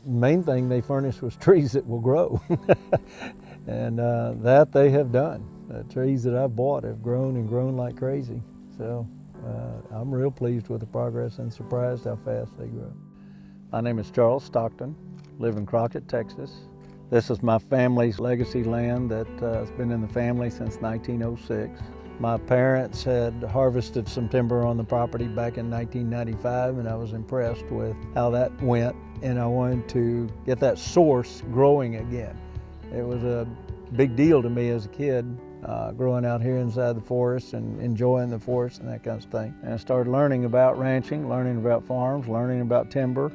main thing they furnished was trees that will grow. And that they have done. The trees that I've bought have grown and grown like crazy. So I'm real pleased with the progress and surprised how fast they grow. My name is Charles Stockton, live in Crockett, Texas. This is my family's legacy land that has been in the family since 1906. My parents had harvested some timber on the property back in 1995, and I was impressed with how that went, and I wanted to get that source growing again. It was a big deal to me as a kid, growing out here inside the forest and enjoying the forest and that kind of thing. And I started learning about ranching, learning about farms, learning about timber.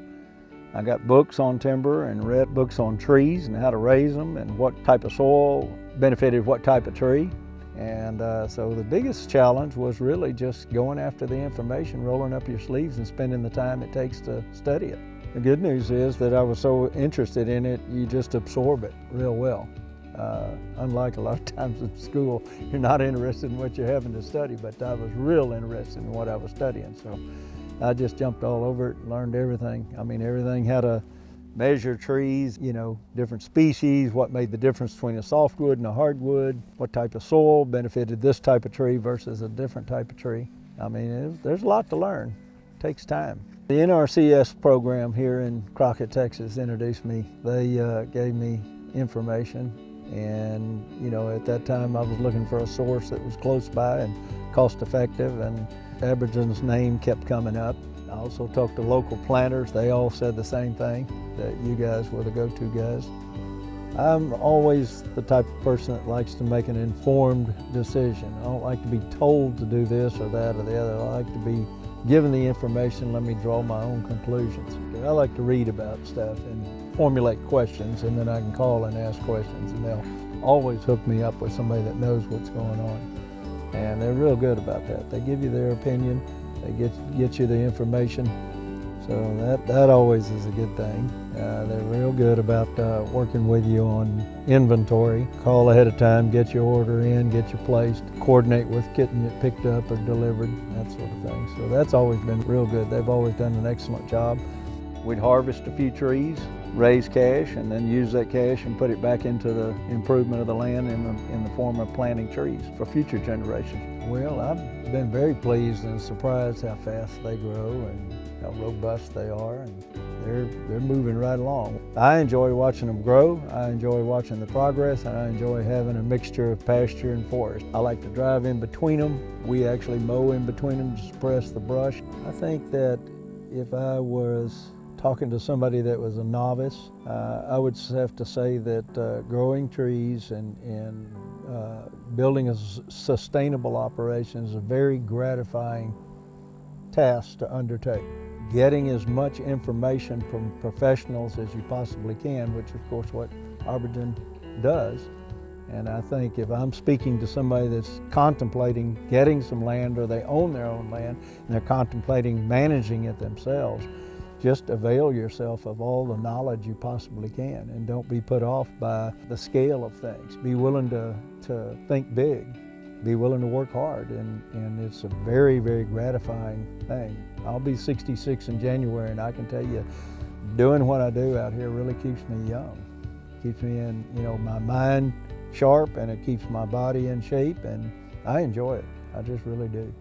I got books on timber and read books on trees and how to raise them and what type of soil benefited what type of tree. And so the biggest challenge was really just going after the information, rolling up your sleeves and spending the time it takes to study it. The good news is that I was so interested in it, you just absorb it real well. Unlike a lot of times in school, you're not interested in what you're having to study, but I was real interested in what I was studying. So I just jumped all over it and learned everything. I mean, everything how to measure trees, you know, different species, what made the difference between a softwood and a hardwood, what type of soil benefited this type of tree versus a different type of tree. I mean, there's a lot to learn. It takes time. The NRCS program here in Crockett, Texas introduced me. They gave me information, and you know, at that time I was looking for a source that was close by and cost effective, and ArborGen's name kept coming up. I also talked to local planters. They all said the same thing, that you guys were the go-to guys. I'm always the type of person that likes to make an informed decision. I don't like to be told to do this or that or the other. I like to be given the information, let me draw my own conclusions. I like to read about stuff and formulate questions, and then I can call and ask questions, and they'll always hook me up with somebody that knows what's going on. And they're real good about that. They give you their opinion, they get you the information, so that always is a good thing. They're real good about working with you on inventory. Call ahead of time, get your order in, get you placed, coordinate with getting it picked up or delivered, that sort of thing. So that's always been real good. They've always done an excellent job. We'd harvest a few trees, raise cash, and then use that cash and put it back into the improvement of the land in the form of planting trees for future generations. Well, I've been very pleased and surprised how fast they grow and how robust they are, and they're moving right along. I enjoy watching them grow, I enjoy watching the progress, and I enjoy having a mixture of pasture and forest. I like to drive in between them. We actually mow in between them to suppress the brush. I think that if I was talking to somebody that was a novice, I would have to say that growing trees and building a sustainable operation is a very gratifying task to undertake. Getting as much information from professionals as you possibly can, which of course what ArborGen does. And I think if I'm speaking to somebody that's contemplating getting some land, or they own their own land and they're contemplating managing it themselves, just avail yourself of all the knowledge you possibly can, and don't be put off by the scale of things. Be willing to think big. Be willing to work hard, and it's a very, very gratifying thing. I'll be 66 in January, and I can tell you, doing what I do out here really keeps me young. Keeps me in, you know, my mind sharp, and it keeps my body in shape, and I enjoy it. I just really do.